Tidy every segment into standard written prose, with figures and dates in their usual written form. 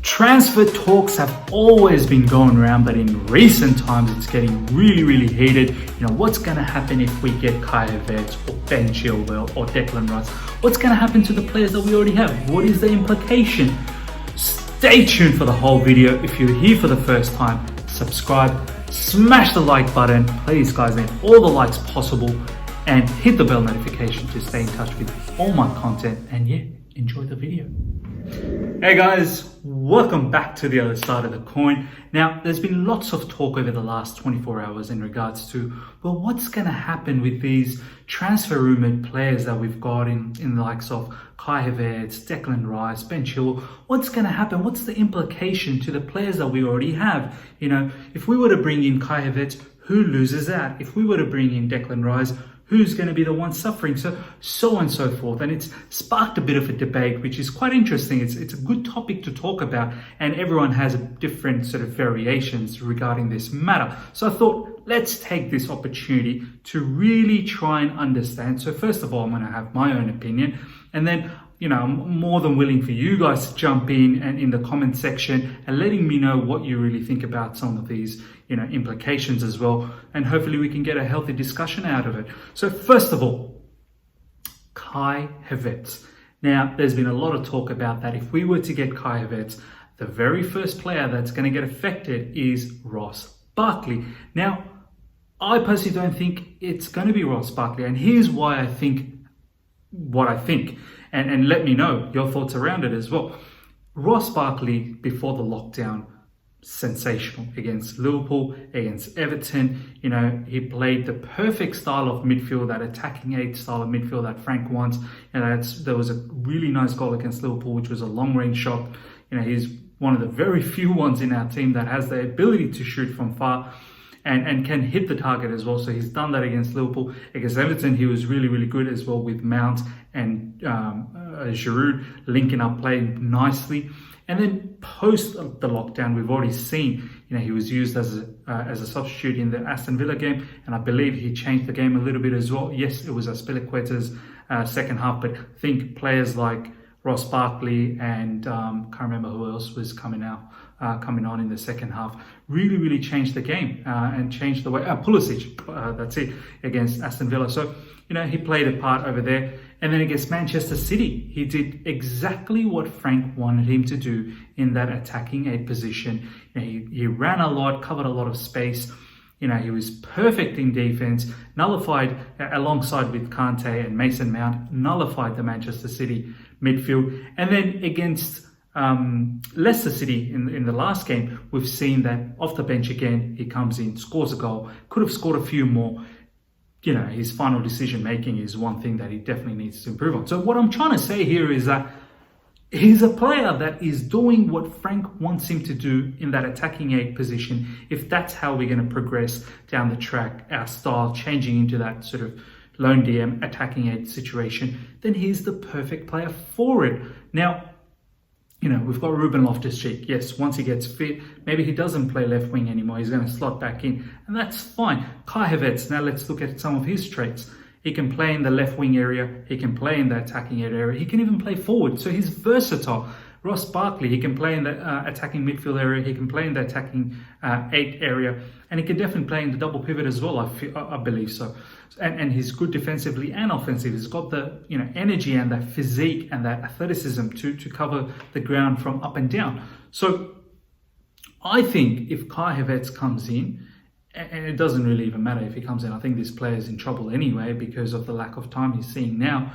Transfer talks have always been going around, but in recent times it's getting really heated. What's going to happen if we get Havertz or Ben Chilwell or Declan Rice? What's going to happen to the players that we already have? What is the implication? Stay tuned for the whole video. If you're here for the first time, subscribe, smash the like button. Please guys, need all the likes possible and hit the bell notification to stay in touch with all my content. And yeah, enjoy the video. Hey guys, welcome back to the other side of the coin. Now, there's been lots of talk over the last 24 hours in regards to, well, what's going to happen with these transfer rumored players that we've got in the likes of Havertz, Declan Rice, Ben Chilwell. What's going to happen? What's the implication to the players that we already have? If we were to bring in Havertz, who loses out? If we were to bring in Declan Rice, who's going to be the one suffering? So on and so forth. And it's sparked a bit of a debate, which is quite interesting. It's a good topic to talk about, and everyone has a different sort of variations regarding this matter. So I thought, let's take this opportunity to really try and understand. So first of all, I'm going to have my own opinion, and then I'm more than willing for you guys to jump in and in the comment section and letting me know what you really think about some of these, implications as well. And hopefully we can get a healthy discussion out of it. So first of all, Havertz. Now, there's been a lot of talk about that. If we were to get Havertz, the very first player that's going to get affected is Ross Barkley. Now, I personally don't think it's going to be Ross Barkley. And here's why I think what I think. And let me know your thoughts around it as well. Ross Barkley, before the lockdown, sensational against Liverpool, against Everton. He played the perfect style of midfield, that attacking eight style of midfield that Frank wants. There was a really nice goal against Liverpool, which was a long range shot. He's one of the very few ones in our team that has the ability to shoot from far and can hit the target as well. So he's done that against Liverpool. Against Everton, he was really good as well, with Mount and Giroud linking up, playing nicely. And then post the lockdown, we've already seen, he was used as a substitute in the Aston Villa game, and I believe he changed the game a little bit as well. Yes, it was Aspilicueta's second half, but I think players like Ross Barkley and can't remember who else was coming on in the second half, really changed the game and changed the way. Pulisic, that's it, against Aston Villa. So he played a part over there. And then against Manchester City, he did exactly what Frank wanted him to do in that attacking eight position. He ran a lot, covered a lot of space. He was perfect in defense, nullified, alongside with Kante and Mason Mount, nullified the Manchester City midfield. And then against Leicester City in the last game, we've seen that off the bench again, he comes in, scores a goal, could have scored a few more. His final decision making is one thing that he definitely needs to improve on. So what I'm trying to say here is that he's a player that is doing what Frank wants him to do in that attacking eight position. If that's how we're going to progress down the track, our style changing into that sort of lone DM attacking eight situation, then he's the perfect player for it. Now, we've got Ruben Loftus-Cheek. Yes, once he gets fit, maybe he doesn't play left wing anymore. He's going to slot back in, and that's fine. Havertz, now let's look at some of his traits. He can play in the left wing area. He can play in the attacking eight area. He can even play forward, so he's versatile. Ross Barkley, he can play in the attacking midfield area. He can play in the attacking eight area, and he can definitely play in the double pivot as well. I believe so. And he's good defensively and offensively. He's got the energy and that physique and that athleticism to cover the ground from up and down. So I think if Havertz comes in, and it doesn't really even matter if he comes in, I think this player is in trouble anyway because of the lack of time he's seeing now,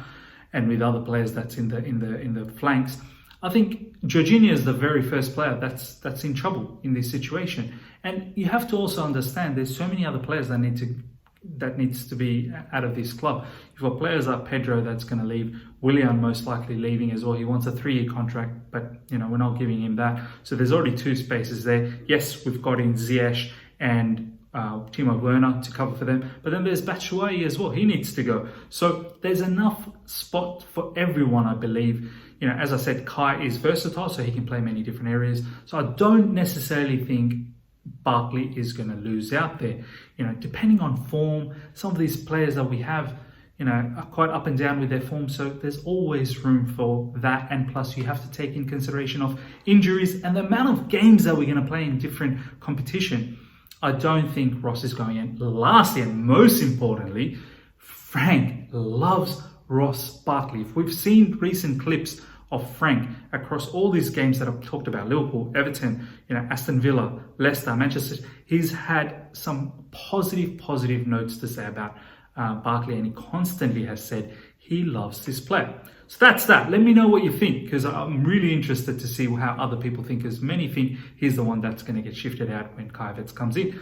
and with other players that's in the flanks. I think Jorginho is the very first player that's in trouble in this situation. And you have to also understand there's so many other players that needs to be out of this club. You've got players like Pedro that's going to leave, Willian most likely leaving as well. He wants a 3-year contract, but we're not giving him that. So there's already two spaces there. Yes, we've got in Ziyech and Timo Werner to cover for them, but then there's Batshuayi as well. He needs to go. So there's enough spot for everyone, I believe. As I said, Kai is versatile, so he can play many different areas. So I don't necessarily think Barkley is going to lose out there. Depending on form, some of these players that we have, are quite up and down with their form. So there's always room for that. And plus you have to take in consideration of injuries and the amount of games that we're going to play in different competition. I don't think Ross is going in. Lastly, and most importantly, Frank loves Ross Barkley. If we've seen recent clips of Frank across all these games that I've talked about, Liverpool, Everton, Aston Villa, Leicester, Manchester, he's had some positive notes to say about Barkley, and he constantly has said he loves this player. So that's that. Let me know what you think, because I'm really interested to see how other people think, because many think he's the one that's going to get shifted out when Kai Havertz comes in.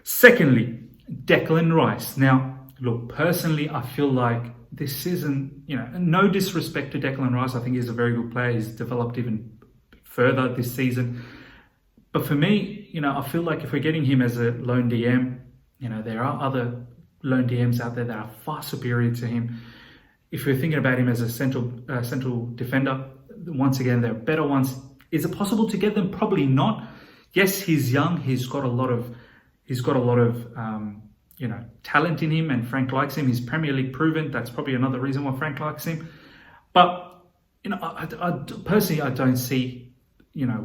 Secondly, Declan Rice. Now, look, personally, I feel like this season, no disrespect to Declan Rice, I think he's a very good player. He's developed even further this season. But for me, I feel like if we're getting him as a lone DM, there are other lone DMs out there that are far superior to him. If we're thinking about him as a central defender, once again, there are better ones. Is it possible to get them? Probably not. Yes, he's young. He's got a lot of talent in him, and Frank likes him. He's Premier League proven. That's probably another reason why Frank likes him. But I personally, I don't see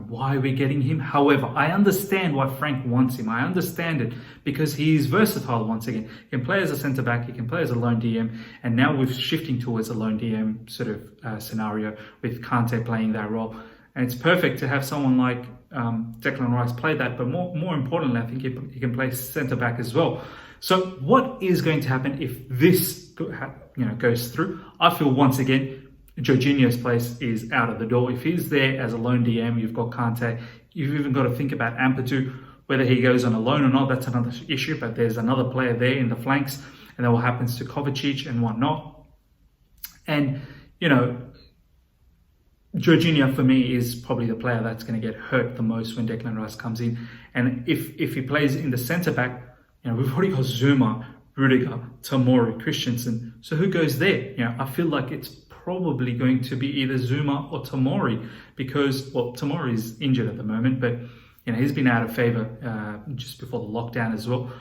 why we're getting him. However, I understand why Frank wants him. I understand it because he's versatile once again. He can play as a centre-back, he can play as a lone DM, and now we're shifting towards a lone DM sort of scenario with Kante playing that role. And it's perfect to have someone like Declan Rice play that, but more importantly, I think he can play centre-back as well. So what is going to happen if this goes through? I feel once again, Jorginho's place is out of the door. If he's there as a lone DM, you've got Kante. You've even got to think about Ampadu, whether he goes on a loan or not. That's another issue. But there's another player there in the flanks, and then what happens to Kovacic and whatnot. And Jorginho for me is probably the player that's going to get hurt the most when Declan Rice comes in. And if he plays in the centre back, we've already got Zuma, Rudiger, Tomori, Christensen. So who goes there? I feel like it's probably going to be either Zuma or Tomori, because Tomori is injured at the moment, but he's been out of favour just before the lockdown as well.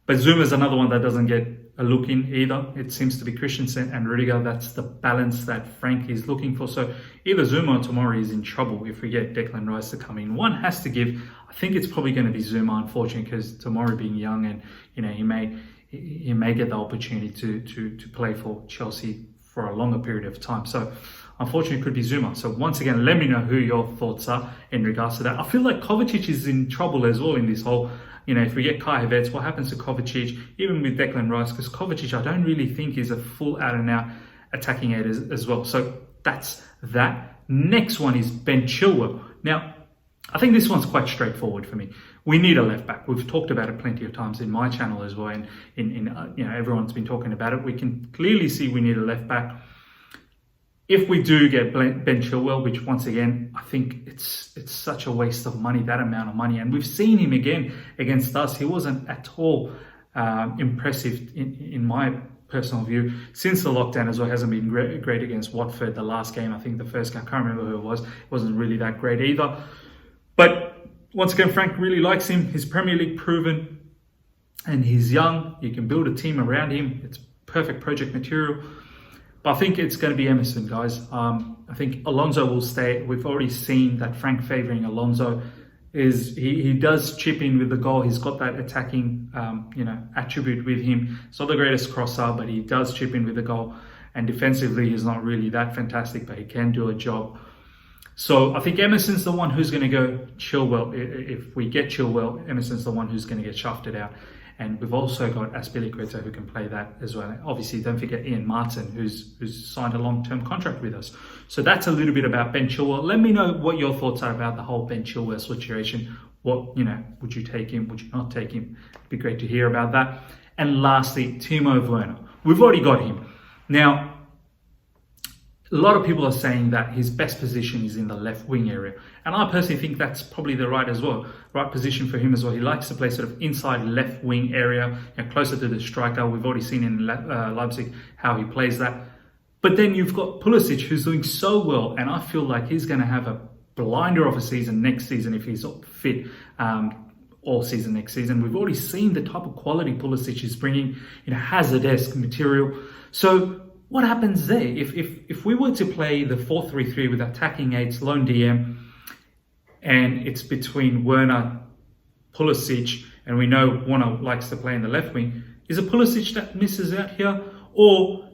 But Zuma is another one that doesn't get a look in either. It seems to be Christensen and Rudiger. That's the balance that Frank is looking for. So either Zuma or Tomori is in trouble if we get Declan Rice to come in. One has to give. I think it's probably going to be Zuma, unfortunately, because Tomori being young and he may get the opportunity to play for Chelsea for a longer period of time. So unfortunately it could be Zuma. So once again, let me know who your thoughts are in regards to that. I feel like Kovacic is in trouble as well in this whole, if we get Kai Havertz, what happens to Kovacic, even with Declan Rice, because Kovacic I don't really think is a full out and out attacking aid as well. So that's that. Next one is Ben Chilwell. Now, I think this one's quite straightforward for me. We need a left back. We've talked about it plenty of times in my channel as well, and everyone's been talking about it. We can clearly see we need a left back. If we do get Ben Chilwell, which once again I think it's such a waste of money, that amount of money, and we've seen him again against us. He wasn't at all impressive in my personal view since the lockdown as well. Hasn't been great against Watford. The last game, I think the first game, I can't remember who it was. It wasn't really that great either. But once again, Frank really likes him. He's Premier League proven and he's young. You can build a team around him. It's perfect project material. But I think it's going to be Emerson, guys. I think Alonso will stay. We've already seen that Frank favouring Alonso. He does chip in with the goal. He's got that attacking attribute with him. He's not the greatest crosser, but he does chip in with the goal. And defensively, he's not really that fantastic, but he can do a job. So I think Emerson's the one who's going to go Chilwell. If we get Chilwell, Emerson's the one who's going to get shafted out. And we've also got Azpilicueta who can play that as well. And obviously, don't forget Ian Martin, who's signed a long-term contract with us. So that's a little bit about Ben Chilwell. Let me know what your thoughts are about the whole Ben Chilwell situation. What, would you take him? Would you not take him? It'd be great to hear about that. And lastly, Timo Werner. We've already got him. Now, a lot of people are saying that his best position is in the left wing area. And I personally think that's probably the right position for him as well. He likes to play sort of inside left wing area, closer to the striker. We've already seen in Leipzig how he plays that. But then you've got Pulisic, who's doing so well. And I feel like he's going to have a blinder of a season next season if he's fit. all season next season. We've already seen the type of quality Pulisic is bringing, hazard-esque material. So what happens there? If we were to play the 4-3-3 with attacking eights, lone DM, and it's between Werner, Pulisic, and we know Werner likes to play in the left wing, is it Pulisic that misses out here? Or,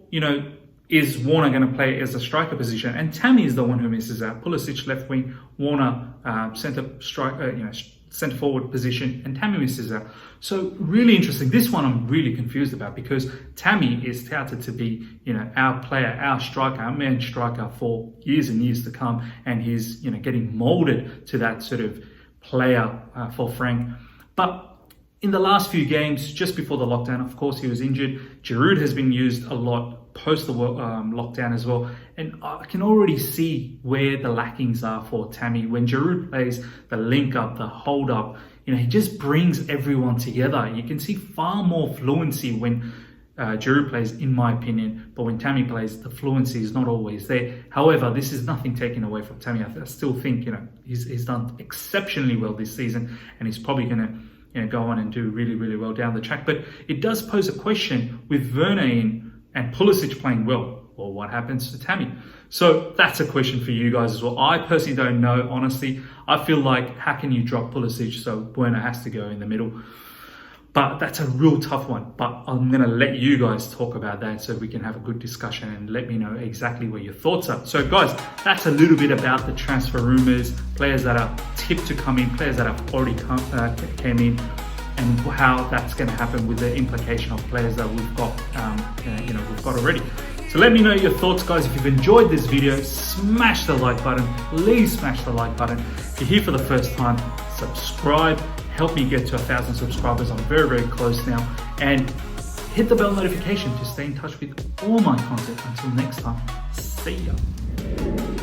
is Werner going to play as a striker position? And Tammy is the one who misses out. Pulisic left wing, Werner centre forward position, and Tammy misses out. So really interesting. This one I'm really confused about, because Tammy is touted to be, our player, our striker, our main striker for years and years to come, and he's, getting molded to that sort of player for Frank. But in the last few games, just before the lockdown, of course, he was injured. Giroud has been used a lot post the lockdown as well. And I can already see where the lackings are for Tammy. When Giroud plays the link up, the hold up, he just brings everyone together. You can see far more fluency when Giroud plays, in my opinion. But when Tammy plays, the fluency is not always there. However, this is nothing taken away from Tammy. I still think, he's done exceptionally well this season, and he's probably going to go on and do really, really well down the track. But it does pose a question with Werner in and Pulisic playing well. Well, what happens to Tammy? So that's a question for you guys as well. I personally don't know, honestly. I feel like, how can you drop Pulisic so Werner has to go in the middle? But that's a real tough one. But I'm going to let you guys talk about that so we can have a good discussion and let me know exactly what your thoughts are. So guys, that's a little bit about the transfer rumours, players that are tipped to come in, players that have already came in, and how that's going to happen with the implication of players that we've got, we've got already. So let me know your thoughts, guys. If you've enjoyed this video, smash the like button. Please smash the like button. If you're here for the first time, subscribe. Help me get to 1,000 subscribers. I'm very, very close now. And hit the bell notification to stay in touch with all my content. Until next time, see ya.